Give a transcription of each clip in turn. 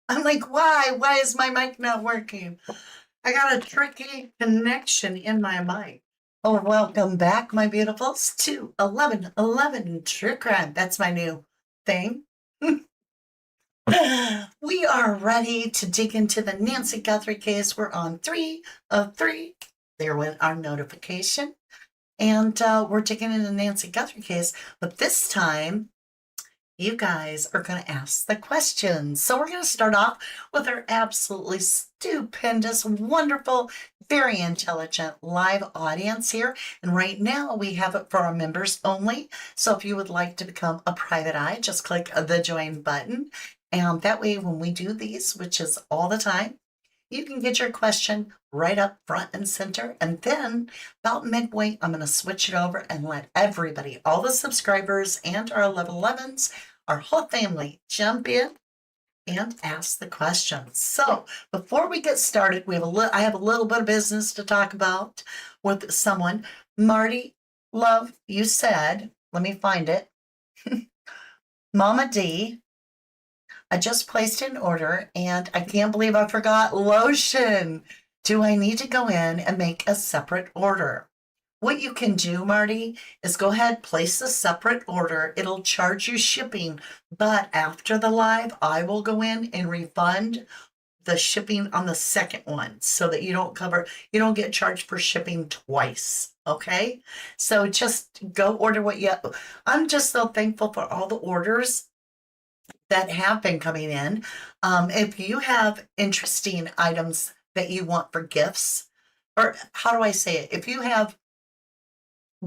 I'm like, why? Why is my mic not working? I got a tricky connection in my mic. Oh, welcome back, my beautifuls, to 1111 True Crime. That's my new thing. We are ready to dig into the Nancy Guthrie case. We're on 3 of 3. There went our notification. And we're digging into the Nancy Guthrie case. But this time, you guys are going to ask the questions. So we're going to start off with our absolutely stupendous, wonderful, very intelligent live audience here. And right now we have it for our members only. So if you would like to become a private eye, just click the join button. And that way, when we do these, which is all the time, you can get your question right up front and center. And then about midway, I'm going to switch it over and let everybody, all the subscribers and our level 11s, our whole family, jump in and ask the questions. So before we get started, I have a little bit of business to talk about with someone. Marty, love, you said, let me find it. Mama D, I just placed an order and I can't believe I forgot lotion. Do I need to go in and make a separate order? What you can do, Marty, is go ahead, place a separate order. It'll charge you shipping, but after the live, I will go in and refund the shipping on the second one so that you don't get charged for shipping twice. Okay. So just go order I'm just so thankful for all the orders that have been coming in. If you have interesting items that you want for gifts, or how do I say it? If you have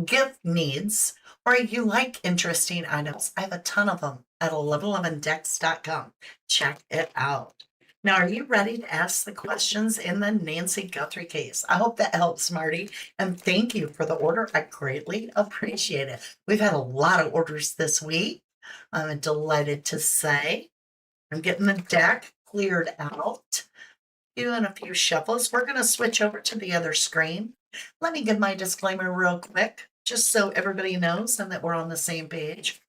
gift needs or you like interesting items, I have a ton of them at 1111dex.com. Check it out. Now, are you ready to ask the questions in the Nancy Guthrie case? I hope that helps, Marty. And thank you for the order. I greatly appreciate it. We've had a lot of orders this week. I'm delighted to say. I'm getting the deck cleared out. Doing a few shuffles. We're going to switch over to the other screen. Let me give my disclaimer real quick, just so everybody knows and that we're on the same page.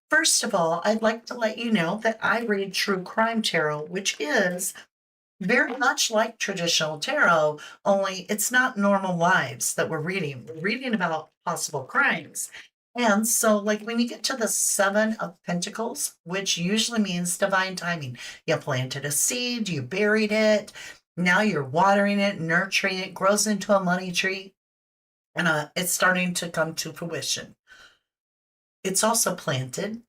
First of all, I'd like to let you know that I read True Crime Tarot, which is very much like traditional tarot, only it's not normal lives that we're reading. We're reading about possible crimes. And so, like when you get to the 7 of Pentacles, which usually means divine timing, you planted a seed, you buried it, now you're watering it, nurturing it, grows into a money tree, and it's starting to come to fruition. It's also planted,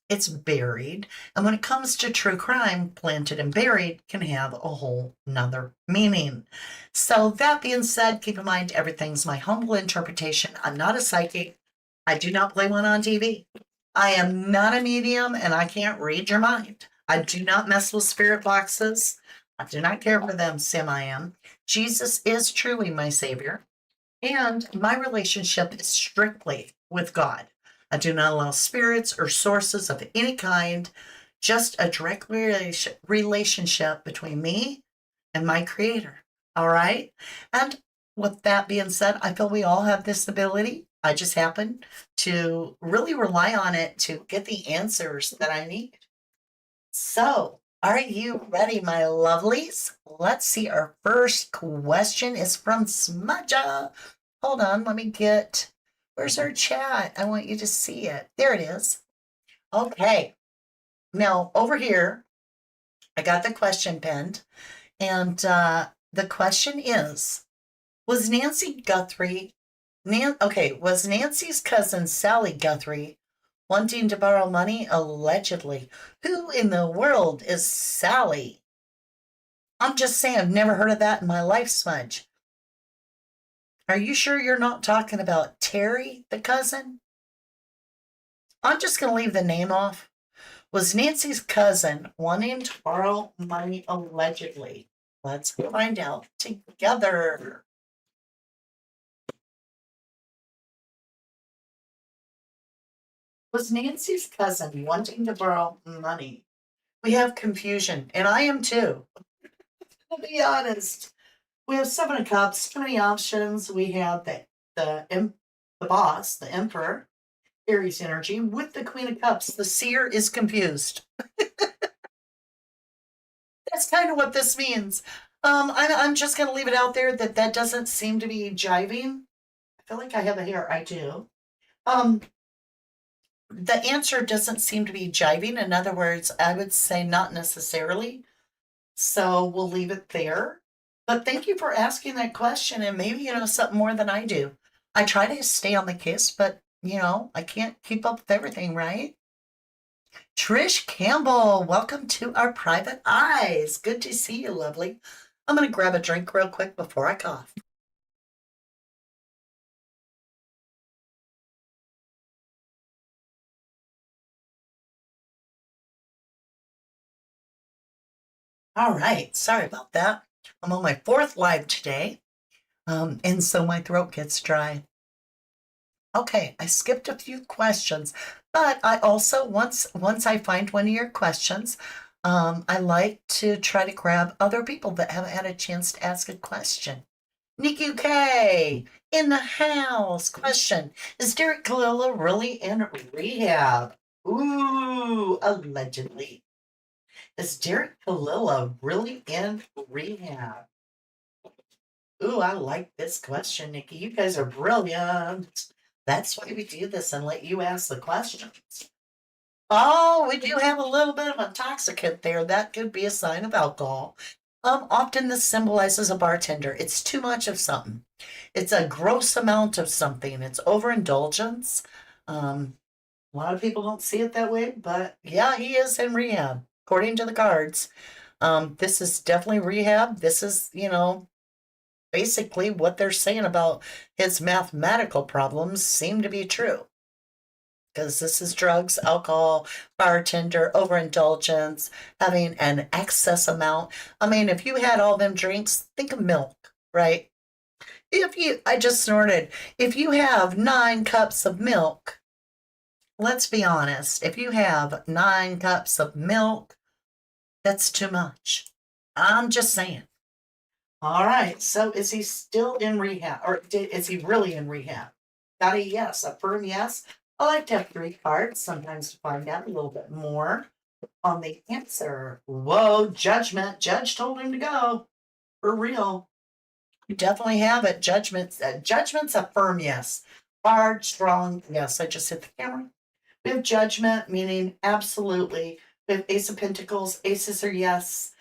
it's buried, and when it comes to true crime, planted and buried can have a whole nother meaning. So that being said, keep in mind everything's my humble interpretation. I'm not a psychic. I do not play one on TV. I am not a medium and I can't read your mind. I do not mess with spirit boxes. I do not care for them, Sam I am. Jesus is truly my savior. And my relationship is strictly with God. I do not allow spirits or sources of any kind, just a direct relationship between me and my creator. All right. And with that being said, I feel we all have this ability. I just happen to really rely on it to get the answers that I need. So, are you ready, my lovelies? Let's see. Our first question is from Smudja. Hold on, where's our chat? I want you to see it. There it is. Okay. Now, over here, I got the question pinned. And the question is, was Nancy's cousin Sally Guthrie wanting to borrow money allegedly? Who in the world is Sally? I'm just saying, I've never heard of that in my life, Smudge. Are you sure you're not talking about Terry, the cousin? I'm just going to leave the name off. Was Nancy's cousin wanting to borrow money allegedly? Let's find out together. Was Nancy's cousin wanting to borrow money? We have confusion, and I am too. To be honest, we have 7 of Cups, too many options. We have the boss, the Emperor, Aries energy, with the Queen of Cups. The seer is confused. That's kind of what this means. I'm just going to leave it out there that that doesn't seem to be jiving. I feel like I have a hair. I do. Um, the answer doesn't seem to be jiving. In other words, I would say not necessarily. So we'll leave it there. But thank you for asking that question, and maybe you know something more than I do. I try to stay on the case, but I can't keep up with everything, right? Trish Campbell, welcome to our private eyes. Good to see you, lovely. I'm going to grab a drink real quick before I cough. All right, sorry about that. I'm on my fourth live today, and so my throat gets dry. Okay, I skipped a few questions, but I also once I find one of your questions, I like to try to grab other people that haven't had a chance to ask a question. Nikki K in the house. Question: Is Derek Kalila really in rehab? Ooh, allegedly. Is Derek Kalila really in rehab? Ooh, I like this question, Nikki. You guys are brilliant. That's why we do this and let you ask the questions. Oh, we do have a little bit of intoxicant there. That could be a sign of alcohol. Often this symbolizes a bartender. It's too much of something. It's a gross amount of something. It's overindulgence. A lot of people don't see it that way, but yeah, he is in rehab, according to the cards. This is definitely rehab. This is, basically what they're saying about his mathematical problems seem to be true. Because this is drugs, alcohol, bartender, overindulgence, having an excess amount. I mean, if you had all them drinks, think of milk, right? I just snorted, if you have 9 cups of milk, let's be honest, if you have 9 cups of milk, that's too much. I'm just saying. All right. So is he still in rehab or is he really in rehab? Got a yes, a firm yes. I like to have 3 cards sometimes to find out a little bit more on the answer. Whoa, judgment. Judge told him to go. For real. You definitely have it. Judgment's a firm yes. Hard, strong yes. I just hit the camera. We have judgment, meaning absolutely. We have Ace of Pentacles. Aces are yes.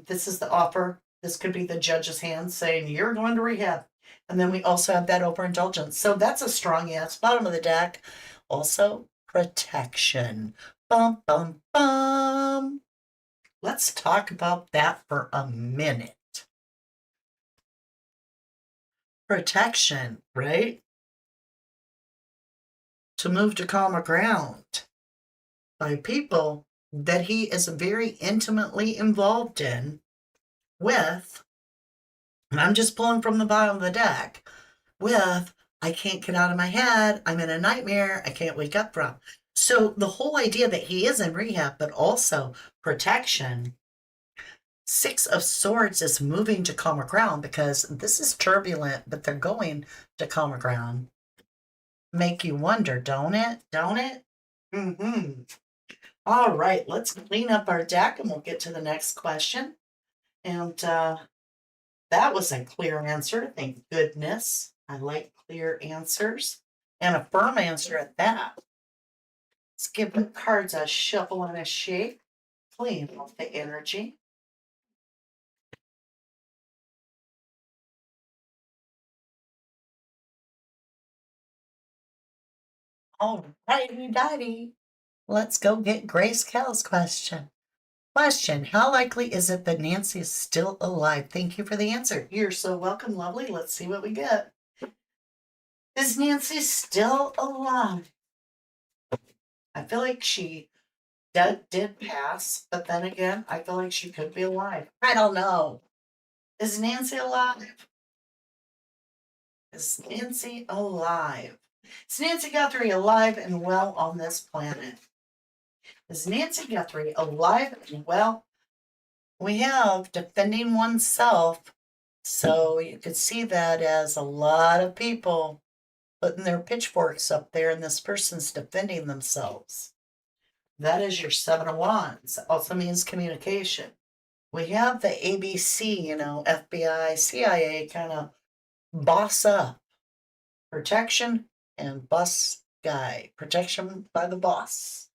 This is the offer. This could be the judge's hand saying you're going to rehab. And then we also have that overindulgence. So that's a strong yes. Bottom of the deck. Also, protection. Bum, bum, bum. Let's talk about that for a minute. Protection, right? To move to calmer ground by people that he is very intimately involved in with, and I'm just pulling from the bottom of the deck, with, I can't get out of my head, I'm in a nightmare, I can't wake up from. So the whole idea that he is in rehab, but also protection. 6 of Swords is moving to calmer ground because this is turbulent, but they're going to calmer ground. Make you wonder, don't it? Don't it? Mm-hmm. All right, let's clean up our deck and we'll get to the next question. And that was a clear answer. Thank goodness. I like clear answers and a firm answer at that. Let's give the cards a shuffle and a shake. Clean off the energy. All righty, dighty. Let's go get Grace Kell's question. Question: How likely is it that Nancy is still alive? Thank you for the answer. You're so welcome, lovely. Let's see what we get. Is Nancy still alive? I feel like she did pass, but then again, I feel like she could be alive. I don't know. Is Nancy alive? Is Nancy alive? Is Nancy Guthrie alive and well on this planet? Is Nancy Guthrie alive and well? We have defending oneself. So you could see that as a lot of people putting their pitchforks up there, and this person's defending themselves. That is your 7 of Wands. Also means communication. We have the ABC, FBI, CIA kind of boss up. Protection and boss guy. Protection by the boss.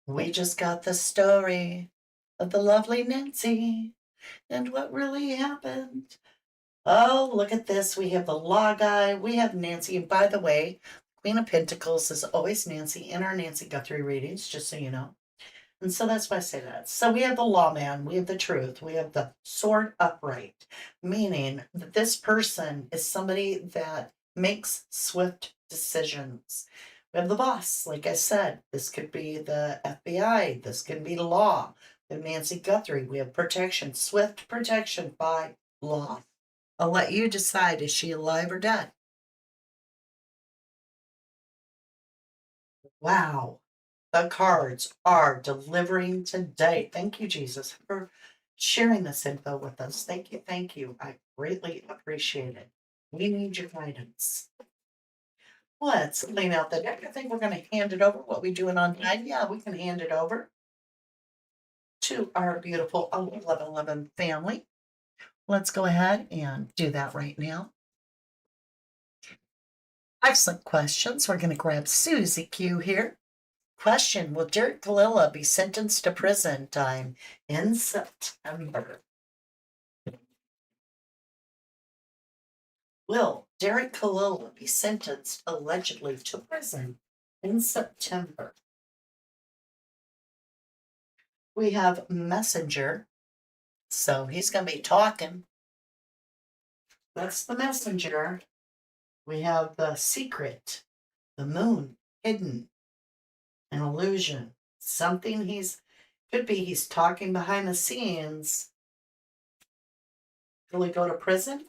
We just got the story of the lovely Nancy and what really happened. Oh, look at this. We have the law guy. We have Nancy. And by the way, Queen of Pentacles is always Nancy in our Nancy Guthrie readings, just so you know. And so that's why I say that. So we have the lawman, we have the truth, we have the sword upright, meaning that this person is somebody that makes swift decisions. We have the boss, like I said, this could be the FBI, this could be law. We have Nancy Guthrie, we have protection, swift protection by law. I'll let you decide, is she alive or dead? Wow. The cards are delivering today. Thank you, Jesus, for sharing this info with us. Thank you. Thank you. I greatly appreciate it. We need your guidance. Let's clean out the deck. I think we're going to hand it over. What we doing on tonight? Yeah, we can hand it over to our beautiful 1111 family. Let's go ahead and do that right now. Excellent questions. We're going to grab Susie Q here. Question: will Derek Kalila be sentenced to prison time in September? Will Derek Kalila be sentenced allegedly to prison in September? We have Messenger, so he's going to be talking. That's the Messenger. We have the Secret, the Moon, Hidden, an illusion. Something he's talking behind the scenes. Will he go to prison?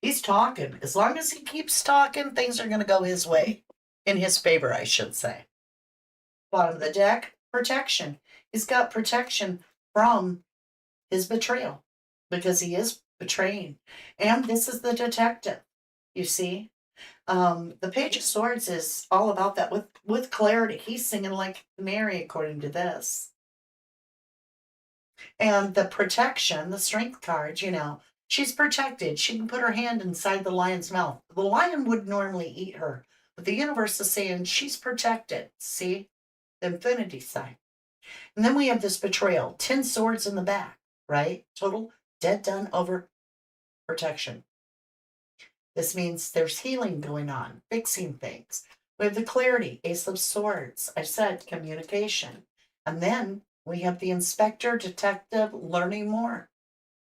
He's talking. As long as he keeps talking, things are going to go his way. In his favor, I should say. Bottom of the deck, protection. He's got protection from his betrayal because he is betraying. And this is the detective, you see. The Page of Swords is all about that with clarity. He's singing like Mary, according to this. And the protection, the strength card, she's protected. She can put her hand inside the lion's mouth. The lion would normally eat her, but the universe is saying she's protected. See? The infinity sign. And then we have this betrayal, 10 swords in the back, right? Total dead done over protection. This means there's healing going on, fixing things. We have the clarity, Ace of Swords. I said communication. And then we have the inspector, detective, learning more.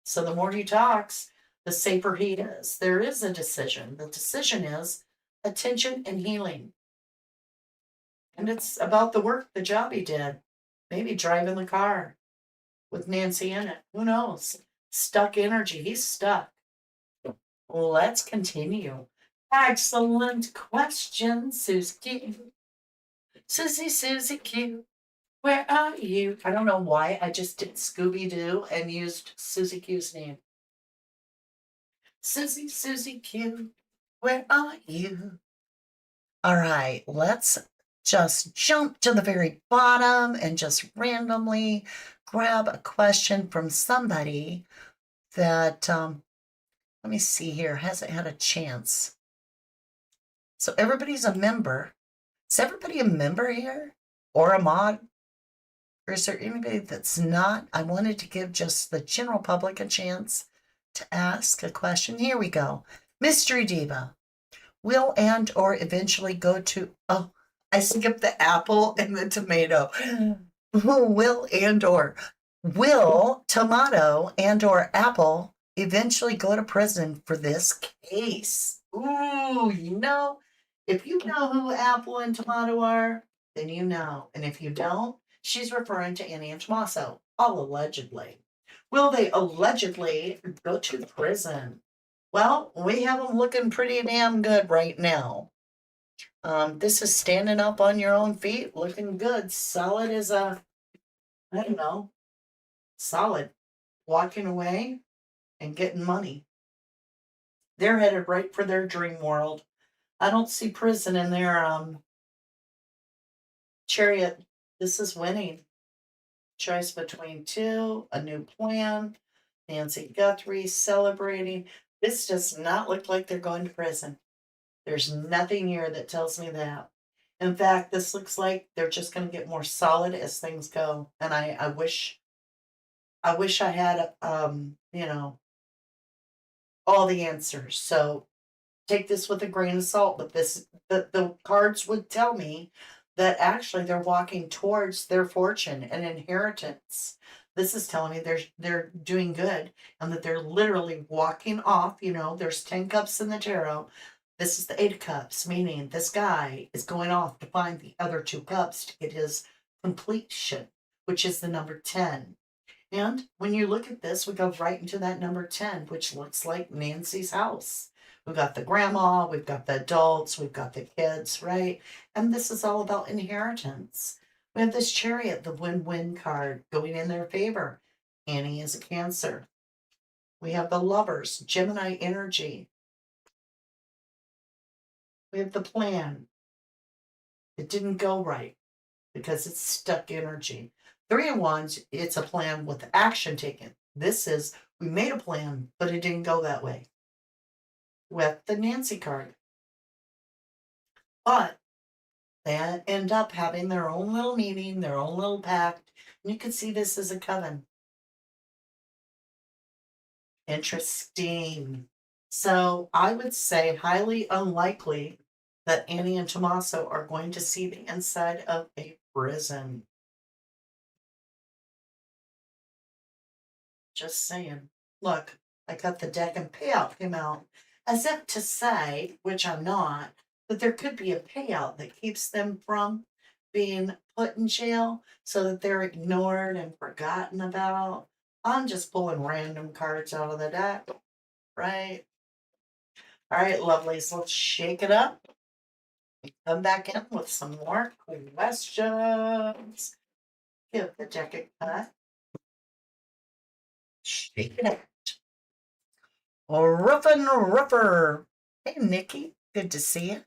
So the more he talks, the safer he is. There is a decision. The decision is attention and healing. And it's about the work, the job he did. Maybe driving the car with Nancy in it. Who knows? Stuck energy. He's stuck. Let's continue. Excellent question, Susie Q. Susie Q. Where are you? I don't know why I just did Scooby-Doo and used Susie Q's name. Susie Q. Where are you? All right, let's just jump to the very bottom and just randomly grab a question from somebody that, let me see here, hasn't had a chance. So everybody's a member. Is everybody a member here? Or a mod? Or is there anybody that's not? I wanted to give just the general public a chance to ask a question. Here we go. Mystery Diva. Will and or eventually go to, oh, I skipped the apple and the tomato. Will and or. Will tomato and or apple eventually go to prison for this case? Ooh, if you know who apple and tomato are, then you know. And if you don't, she's referring to Annie and Tommaso, all allegedly. Will they allegedly go to prison? Well, we have them looking pretty damn good right now. This is standing up on your own feet, looking good, solid as I don't know, solid, walking away and getting money. They're headed right for their dream world. I don't see prison in their Chariot, this is winning. Choice between two, a new plan, Nancy Guthrie celebrating. This does not look like they're going to prison. There's nothing here that tells me that. In fact, this looks like they're just going to get more solid as things go. And I wish I had all the answers. So take this with a grain of salt, but the cards would tell me that actually they're walking towards their fortune and inheritance. This is telling me they're doing good and that they're literally walking off. There's 10 cups in the tarot. This is the 8 of cups, meaning this guy is going off to find the other 2 cups to get his completion, which is the number 10. And when you look at this, we go right into that number 10, which looks like Nancy's house. We've got the grandma, we've got the adults, we've got the kids, right? And this is all about inheritance. We have this Chariot, the win-win card, going in their favor. Annie is a Cancer. We have the Lovers, Gemini energy. We have the plan. It didn't go right because it's stuck energy. 3 of Wands, it's a plan with action taken. This is, we made a plan, but it didn't go that way. With the Nancy card. But they end up having their own little meeting, their own little pact. And you can see this as a coven. Interesting. So I would say highly unlikely that Annie and Tommaso are going to see the inside of a prison. Just saying. Look, I cut the deck and payout came out as if to say, which I'm not, that there could be a payout that keeps them from being put in jail so that they're ignored and forgotten about. I'm just pulling random cards out of the deck, right? All right, lovelies, let's shake it up. Come back in with some more questions. Give the deck a cut. Shake it out. Rough and Rougher. Hey, Nikki. Good to see you.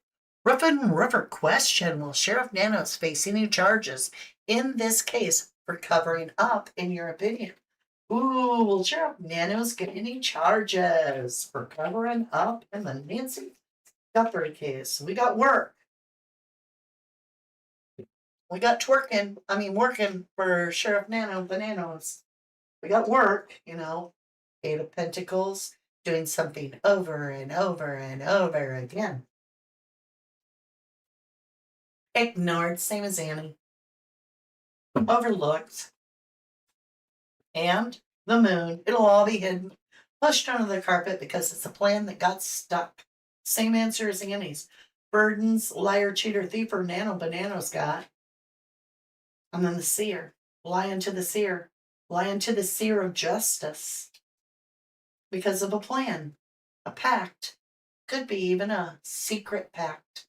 Rough and Rougher question. Will Sheriff Nanos face any charges in this case for covering up, in your opinion? Ooh, will Sheriff Nanos get any charges for covering up in the Nancy Guthrie case? We got work. We got working for Sheriff Bananos. We got work, 8 of Pentacles, doing something over and over and over again. Ignored, same as Annie. Overlooked. And the moon, it'll all be hidden, pushed under the carpet because it's a plan that got stuck. Same answer as Annie's. Burdens, liar, cheater, thief, or Bananos got. And then the seer, lying to the seer of justice. Because of a plan, a pact, could be even a secret pact,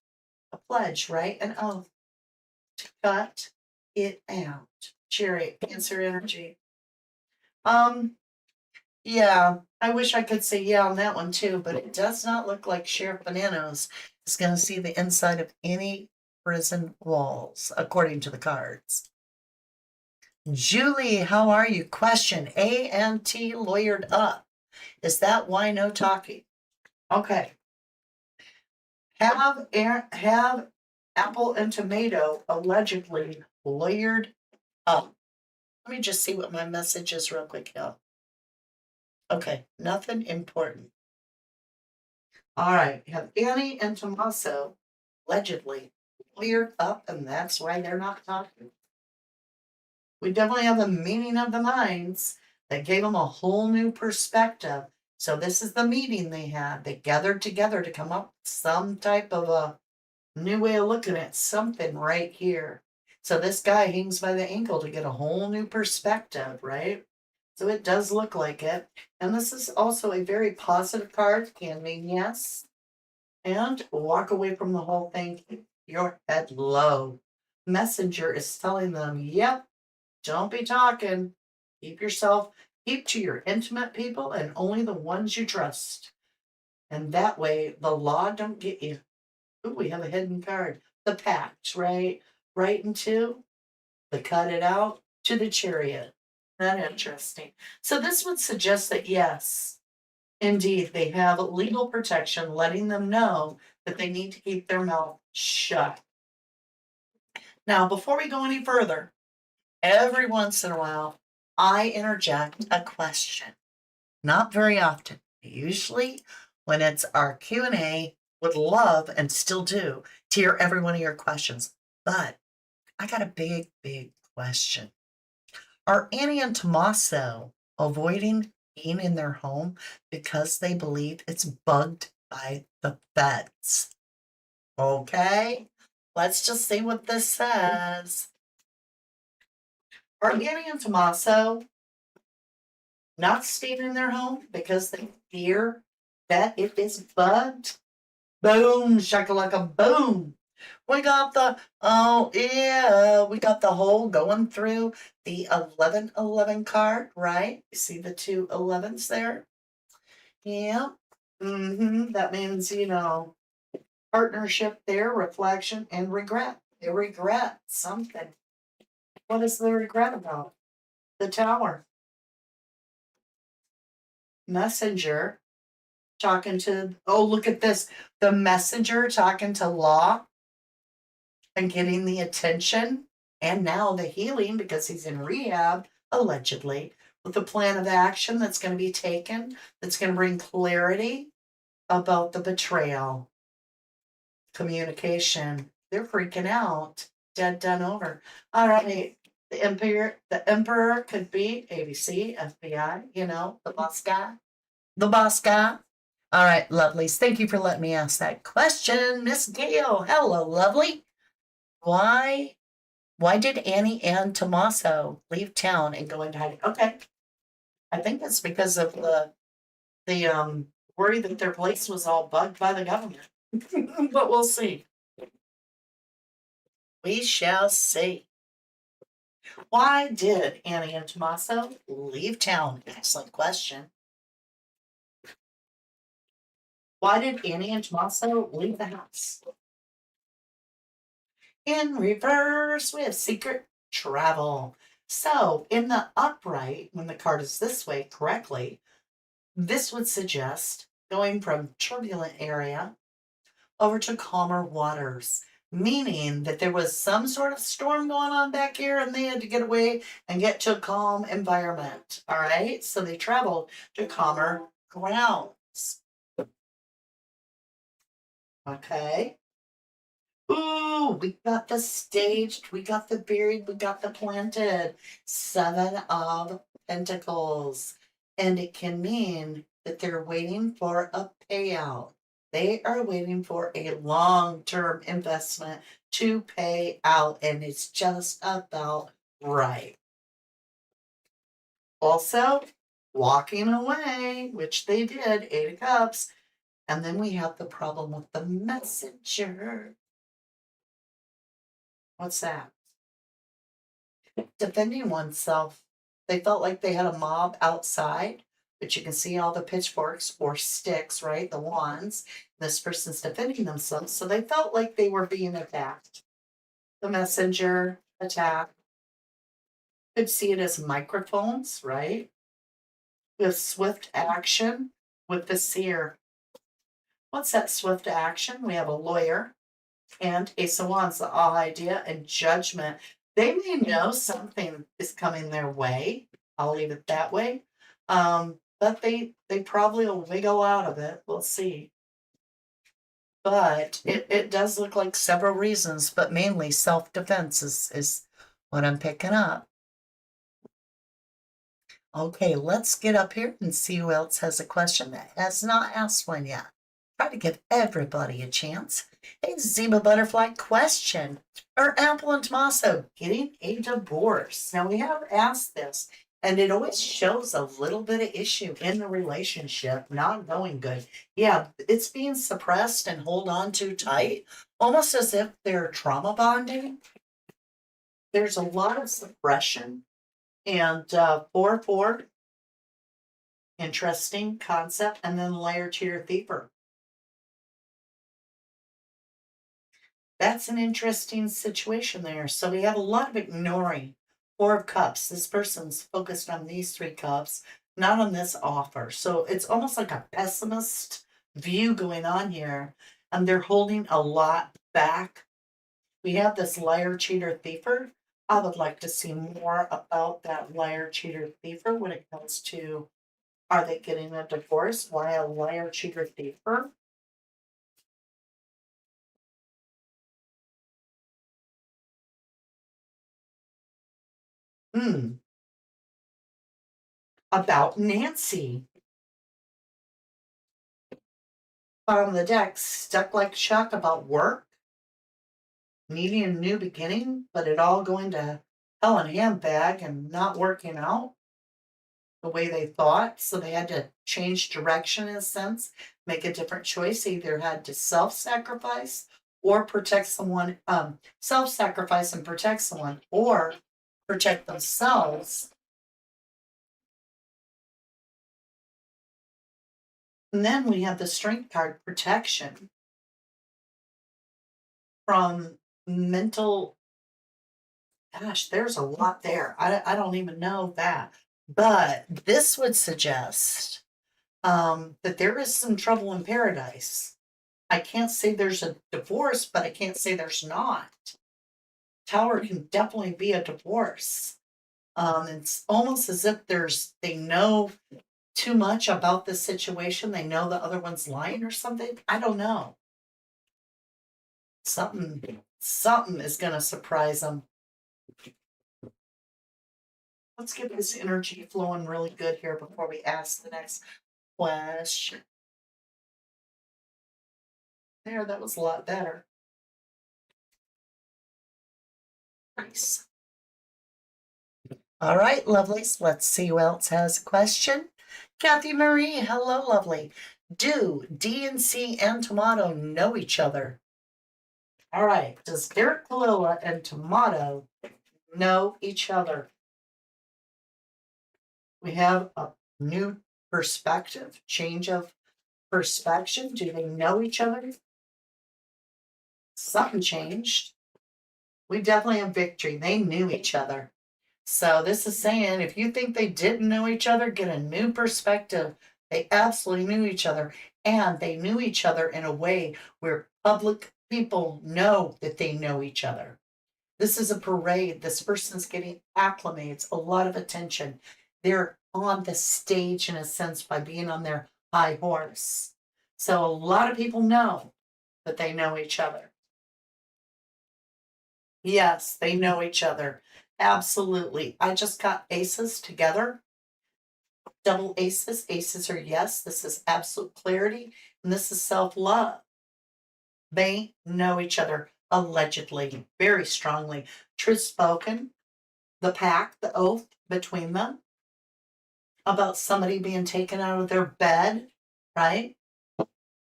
a pledge, right? An oath to cut it out. Chariot, Cancer energy. Yeah, I wish I could say yeah on that one too, but it does not look like Sheriff Bananos is going to see the inside of any prison walls, according to the cards. Julie, how are you? Question, A&T lawyered up. Is that why no talking? Okay. Have Apple and Tomato allegedly lawyered up? Let me just see what my message is real quick here. Okay, nothing important. All right, have Annie and Tommaso allegedly lawyered up, and that's why they're not talking. We definitely have a meeting of the minds that gave them a whole new perspective. So this is the meeting they had. They gathered together to come up with some type of a new way of looking at something right here. So this guy hangs by the ankle to get a whole new perspective, right? So it does look like it. And this is also a very positive card. Can mean yes. And walk away from the whole thing. Keep your head low. Messenger is telling them, yep, don't be talking. Keep to your intimate people and only the ones you trust. And that way the law don't get you. Ooh, we have a hidden card. The pact, right? right into the cut it out to the chariot. Not interesting. So this would suggest that yes, indeed, they have legal protection letting them know that they need to keep their mouth shut. Now, before we go any further, every once in a while, I interject a question. Not very often. Usually when it's our Q&A, would love and still do to hear every one of your questions. But I got a big, big question. Are Annie and Tommaso avoiding being in their home because they believe it's bugged by the feds? Okay, let's just see what this says. Are Annie and Tommaso not staying in their home because they fear that it is bugged? Boom, shakalaka, boom. We got the, oh yeah, we got the hole going through the 1111 card, right? You see the two 11s there? Yeah. That means, partnership there, reflection, and regret. They regret something. What is the regret about? The tower. Messenger talking to, oh, look at this. The messenger talking to Law and getting the attention and now the healing because he's in rehab, allegedly, with a plan of action that's going to be taken, that's going to bring clarity about the betrayal. Communication. They're freaking out. Dead, done, over. All right. The emperor could be ABC, FBI, the boss guy. The boss guy. All right, lovelies. Thank you for letting me ask that question. Miss Gail. Hello, lovely. Why did Annie and Tommaso leave town and go into hiding? Okay. I think it's because of the worry that their place was all bugged by the government. But we'll see. We shall see. Why did Annie and Tommaso leave town? Excellent question. Why did Annie and Tommaso leave the house? In reverse, we have secret travel. So in the upright, when the card is this way correctly, this would suggest going from turbulent area over to calmer waters, meaning that there was some sort of storm going on back here and they had to get away and get to a calm environment. All right, so they traveled to calmer grounds. Okay. Ooh, we got the staged, we got the buried, we got the planted. 7 of Pentacles. And it can mean that they're waiting for a payout. They are waiting for a long-term investment to pay out, and it's just about right. Also, walking away, which they did, 8 of Cups. And then we have the problem with the messenger. What's that? Defending oneself. They felt like they had a mob outside, but you can see all the pitchforks or sticks, right? The wands. This person's defending themselves, so they felt like they were being attacked. The messenger attack. Could see it as microphones, right? With swift action with the seer. What's that swift action? We have a lawyer and Ace of Wands, the all idea and judgment. They may know something is coming their way. I'll leave it that way. But they probably will wiggle out of it. We'll see. But it does look like several reasons, but mainly self-defense is what I'm picking up. Okay, let's get up here and see who else has a question that has not asked one yet. Try to give everybody a chance. A Zebra Butterfly question. Are Apple and Tommaso getting a divorce? Now, we have asked this, and it always shows a little bit of issue in the relationship, not going good. Yeah, it's being suppressed and hold on too tight, almost as if they're trauma bonding. There's a lot of suppression. And 4-4, interesting concept, and then layer to your thiever. That's an interesting situation there. So we have a lot of ignoring. Four of Cups. This person's focused on these three cups, not on this offer. So it's almost like a pessimist view going on here. And they're holding a lot back. We have this liar, cheater, thiefer. I would like to see more about that liar, cheater, thiefer when it comes to, are they getting a divorce? Why a liar, cheater, thiefer? Hmm. About Nancy. On the deck, stuck like Chuck about work, needing a new beginning, but it all going to hell in a handbag and not working out the way they thought. So they had to change direction in a sense, make a different choice. They either had to self sacrifice or protect someone, self sacrifice and protect someone, or protect themselves. And then we have the strength card, protection from mental. Gosh, there's a lot there. I don't even know that. But this would suggest that there is some trouble in paradise. I can't say there's a divorce, but I can't say there's not. Tower can definitely be a divorce. It's almost as if they know too much about the situation. They know the other one's lying or something. I don't know. Something is going to surprise them. Let's get this energy flowing really good here before we ask the next question. There, that was a lot better. Nice. All right, lovelies, let's see who else has a question. Kathy Marie, hello, lovely. Do DNC and Tomato know each other? All right, does Derek Kalila and Tomato know each other? We have a new perspective, change of perspective. Do they know each other? Something changed. We definitely have victory. They knew each other. So this is saying if you think they didn't know each other, get a new perspective. They absolutely knew each other. And they knew each other in a way where public people know that they know each other. This is a parade. This person's getting acclimates, a lot of attention. They're on the stage in a sense by being on their high horse. So a lot of people know that they know each other. Yes, they know each other. Absolutely. I just got aces together. Double aces. Aces are yes. This is absolute clarity. And this is self love. They know each other allegedly, very strongly. Truth spoken, the pact, the oath between them about somebody being taken out of their bed, right?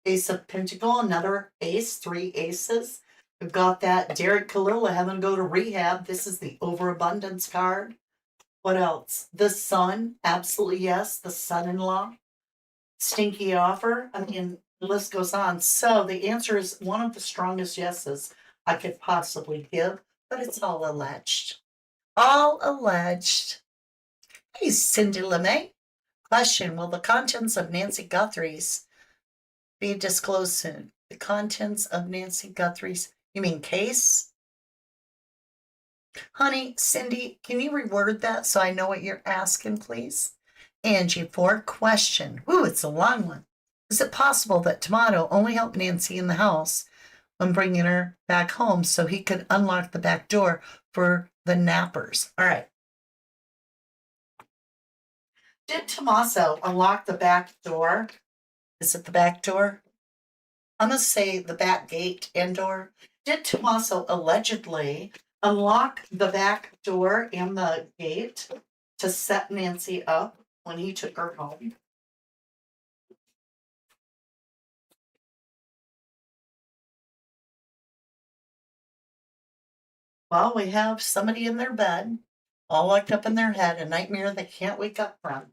Ace of Pentacle, another ace, three aces. We've got that Derek Kalila having to go to rehab. This is the overabundance card. What else? The son, absolutely yes. The son-in-law, stinky offer. I mean, the list goes on. So the answer is one of the strongest yeses I could possibly give, but it's all alleged. All alleged. Hey, Cindy LeMay. Question: will the contents of Nancy Guthrie's be disclosed soon? The contents of Nancy Guthrie's, you mean case? Honey, Cindy, can you reword that so I know what you're asking, please? Angie, for question. Ooh, it's a long one. Is it possible that Tomato only helped Nancy in the house when bringing her back home so he could unlock the back door for the nappers? All right. Did Tommaso unlock the back door? Is it the back door? I'm going to say the back gate and door. Did Tommaso allegedly unlock the back door and the gate to set Nancy up when he took her home? Well, we have somebody in their bed, all locked up in their head, a nightmare they can't wake up from.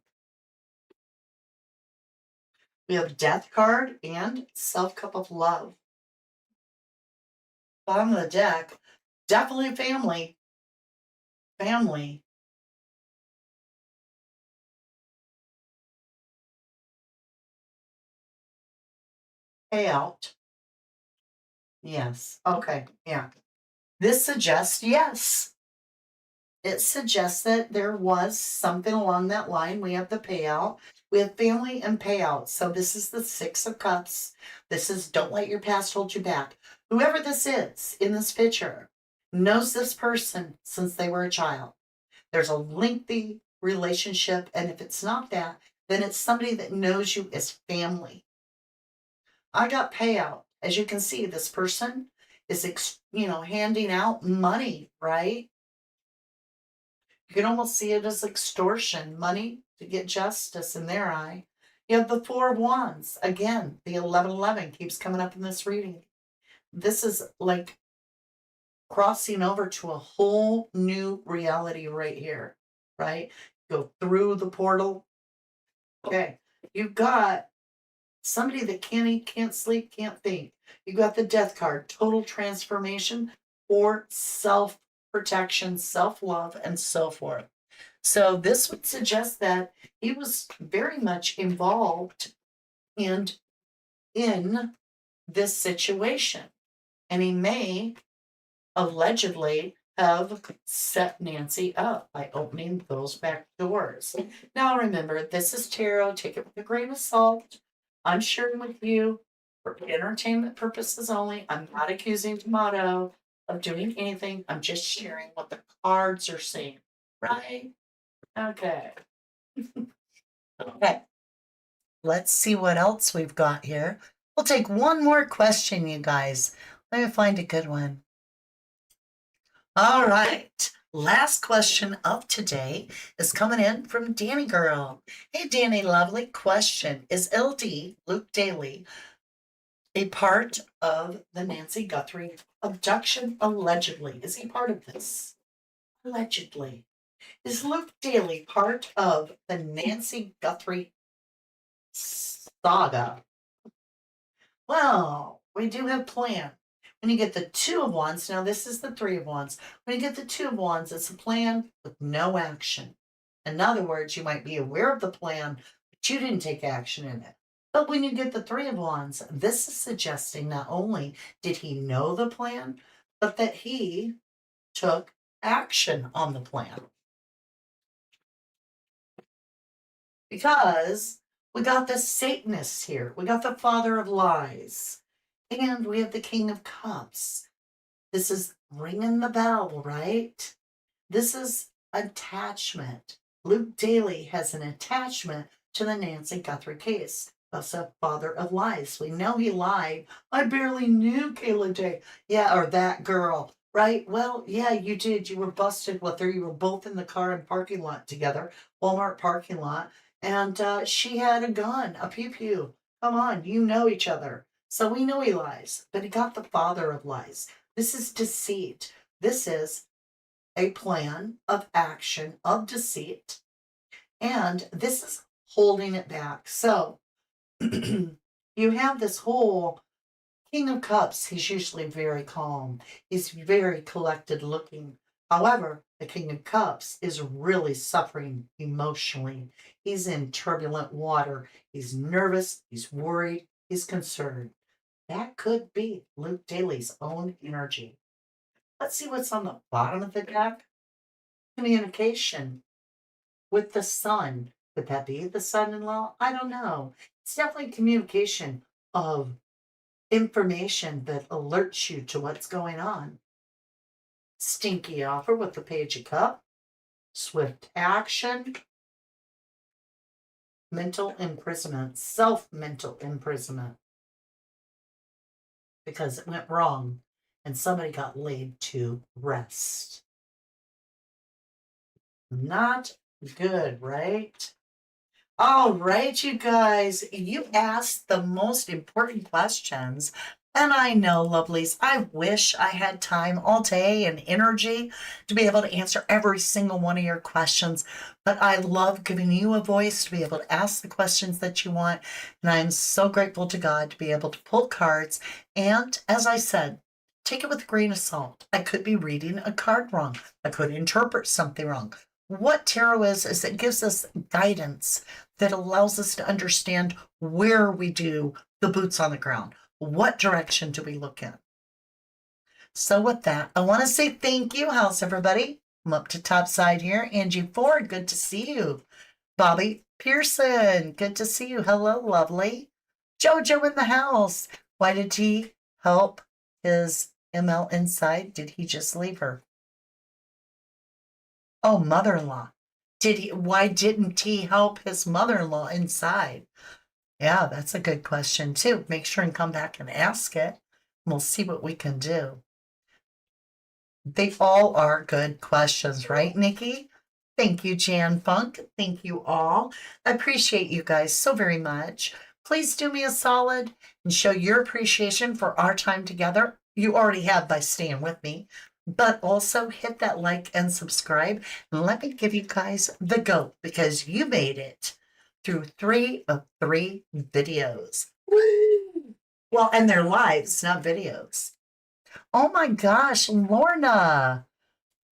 We have Death card and Self Cup of Love. Bottom of the deck, definitely family. Family. Payout. Yes. Okay. Yeah. This suggests yes. It suggests that there was something along that line. We have the payout. We have family and payout. So this is the Six of Cups. This is don't let your past hold you back. Whoever this is in this picture knows this person since they were a child. There's a lengthy relationship. And if it's not that, then it's somebody that knows you as family. I got payout. As you can see, this person is, handing out money, right? You can almost see it as extortion, money to get justice in their eye. You have the Four of Wands. Again, the 1111 keeps coming up in this reading. This is like crossing over to a whole new reality right here, right? Go through the portal. Okay, you've got somebody that can't eat, can't sleep, can't think. You got the Death card, total transformation or self protection, self love, and so forth. So this would suggest that he was very much involved and in this situation. And he may allegedly have set Nancy up by opening those back doors. Now remember, this is tarot. Take it with a grain of salt. I'm sharing with you for entertainment purposes only. I'm not accusing Tomato of doing anything. I'm just sharing what the cards are saying, right? Okay. Okay. Let's see what else we've got here. We'll take one more question, you guys. Let me find a good one. All right. Last question of today is coming in from Danny Girl. Hey, Danny, lovely question. Is LD, Luke Daly, a part of the Nancy Guthrie abduction allegedly? Is he part of this? Allegedly. Is Luke Daly part of the Nancy Guthrie saga? Well, we do have plan. When you get the Two of Wands, now this is the Three of Wands. When you get the Two of Wands, it's a plan with no action. In other words, you might be aware of the plan, but you didn't take action in it. But when you get the Three of Wands, this is suggesting not only did he know the plan, but that he took action on the plan. Because we got the Satanists here. We got the Father of Lies. And we have the King of Cups. This is ringing the bell, right? This is attachment. Luke Daly has an attachment to the Nancy Guthrie case. That's a Father of Lies. We know he lied. I barely knew Kayla Day. Yeah, or that girl, right? Well, yeah, you did. You were busted with her. You were both in the car and parking lot together, Walmart parking lot. And she had a gun, a pew pew. Come on, you know each other. So we know he lies, but he got the Father of Lies. This is deceit. This is a plan of action of deceit. And this is holding it back. So you have this whole King of Cups. He's usually very calm. He's very collected looking. However, the King of Cups is really suffering emotionally. He's in turbulent water. He's nervous. He's worried. He's concerned. That could be Luke Daly's own energy. Let's see what's on the bottom of the deck. Communication with the son. Could that be the son-in-law? I don't know. It's definitely communication of information that alerts you to what's going on. Stinky offer with the Page of Cups. Swift action. Mental imprisonment. Self-mental imprisonment. Because it went wrong and somebody got laid to rest. Not good, right? All right, you guys, you asked the most important questions. And I know, lovelies, I wish I had time all day and energy to be able to answer every single one of your questions. But I love giving you a voice to be able to ask the questions that you want. And I'm so grateful to God to be able to pull cards. And as I said, take it with a grain of salt. I could be reading a card wrong. I could interpret something wrong. What tarot is it gives us guidance that allows us to understand where we do the boots on the ground. What direction do we look in? So with that, I want to say thank you. How's everybody? I'm up to top side here. Angie Ford, good to see you. Bobby Pearson, good to see you. Hello, lovely. Jojo in the house. Why did he help his ML inside? Did he just leave her? Oh, mother-in-law. Why didn't he help his mother-in-law inside? Yeah, that's a good question too. Make sure and come back and ask it. We'll see what we can do. They all are good questions, right, Nikki? Thank you, Jan Funk. Thank you all. I appreciate you guys so very much. Please do me a solid and show your appreciation for our time together. You already have by staying with me, but also hit that like and subscribe. And let me give you guys the go because you made it through 3 of 3 videos. Woo! Well, and they're lives, not videos. Oh my gosh, Lorna.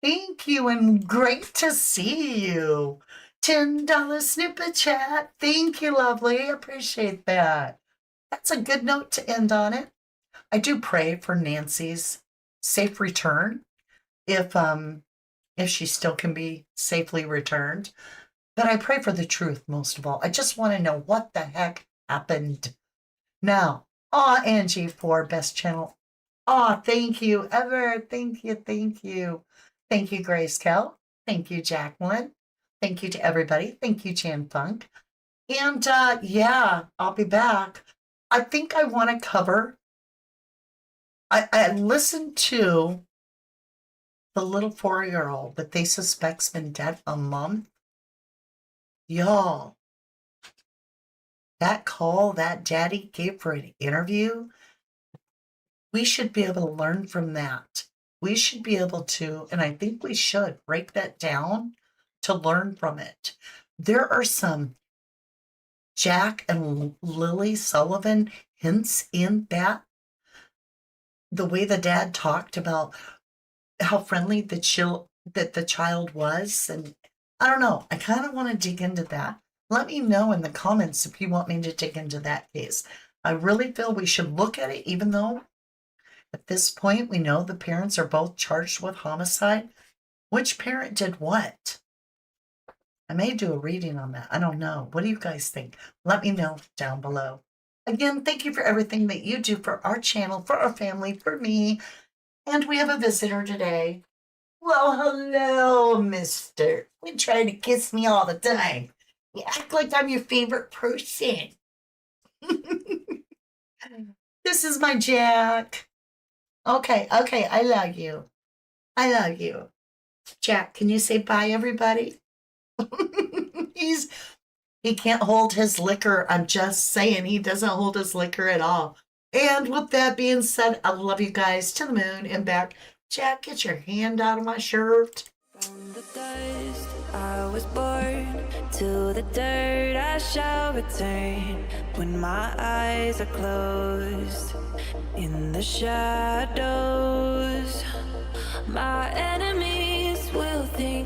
Thank you and great to see you. $10 snippet chat. Thank you, lovely. Appreciate that. That's a good note to end on it. I do pray for Nancy's safe return if she still can be safely returned. But I pray for the truth most of all. I just want to know what the heck happened. Now, Angie for best channel. Thank you, Ever. Thank you, thank you. Thank you, Grayscale. Thank you, Jacqueline. Thank you to everybody. Thank you, Jan Funk. And yeah, I'll be back. I think I want to cover. I listened to the little 4-year-old that they suspect's been dead a month. Y'all, that call that daddy gave for an interview, we should be able to learn from that. We should be able to, and I think we should break that down to learn from it. There are some Jack and Lily Sullivan hints in that. The way the dad talked about how friendly the child was, and I don't know. I kind of want to dig into that. Let me know in the comments if you want me to dig into that case. I really feel we should look at it, even though at this point we know the parents are both charged with homicide. Which parent did what? I may do a reading on that. I don't know. What do you guys think? Let me know down below. Again, thank you for everything that you do for our channel, for our family, for me. And we have a visitor today. Well, hello, mister. You try to kiss me all the time. You act like I'm your favorite person. This is my Jack. Okay, I love you. I love you. Jack, can you say bye, everybody? He can't hold his liquor. I'm just saying, he doesn't hold his liquor at all. And with that being said, I love you guys to the moon and back. Jack, get your hand out of my shirt. From the dust I was born, to the dirt I shall return. When my eyes are closed, in the shadows, my enemies will think